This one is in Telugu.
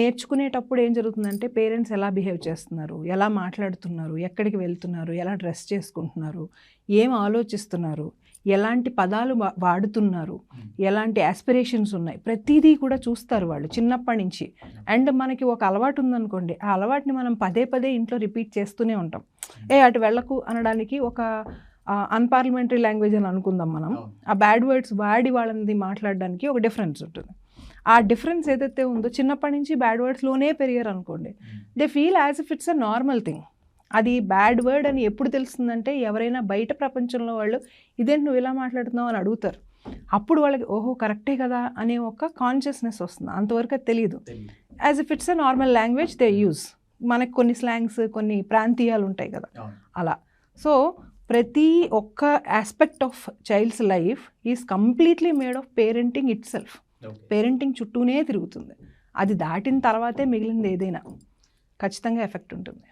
నేర్చుకునేటప్పుడు ఏం జరుగుతుందంటే పేరెంట్స్ ఎలా బిహేవ్ చేస్తున్నారు, ఎలా మాట్లాడుతున్నారు, ఎక్కడికి వెళ్తున్నారు, ఎలా డ్రెస్ చేసుకుంటున్నారు, ఏం ఆలోచిస్తున్నారు, ఎలాంటి పదాలు వాడుతున్నారు, ఎలాంటి ఆస్పిరేషన్స్ ఉన్నాయి, ప్రతిదీ కూడా చూస్తారు వాళ్ళు చిన్నప్పటి నుంచి. అండ్ మనకి ఒక అలవాటు ఉందనుకోండి, ఆ అలవాటుని మనం పదే పదే ఇంట్లో రిపీట్ చేస్తూనే ఉంటాం. అటు వెళ్ళకు అనడానికి ఒక అన్పార్లమెంటరీ లాంగ్వేజ్ అని అనుకుందాం మనం. ఆ బ్యాడ్ వర్డ్స్ వాడి వాళ్ళని మాట్లాడడానికి ఒక డిఫరెన్స్ ఉంటుంది. ఆ డిఫరెన్స్ ఏదైతే ఉందో చిన్నప్పటి నుంచి బ్యాడ్ వర్డ్స్లోనే పెరిగారు అనుకోండి, they feel as if it's a normal thing. అది బ్యాడ్ వర్డ్ అని ఎప్పుడు తెలుస్తుందంటే ఎవరైనా బయట ప్రపంచంలో వాళ్ళు ఇదేంటి నువ్వు ఇలా మాట్లాడుతున్నావు అని అడుగుతారు. అప్పుడు వాళ్ళకి ఓహో కరెక్టే కదా అనే ఒక కాన్షియస్నెస్ వస్తుంది. అంతవరకు అది తెలియదు. As if it's a normal language they use. మనకు కొన్ని స్లాంగ్స్, కొన్ని ప్రాంతీయాలు ఉంటాయి కదా అలా. సో ప్రతి ఒక్క aspect of child's life is completely made of parenting itself. Parenting చుట్టూనే తిరుగుతుంది. అది దాటిన తర్వాతే మిగిలింది ఏదైనా ఖచ్చితంగా ఎఫెక్ట్ ఉంటుంది.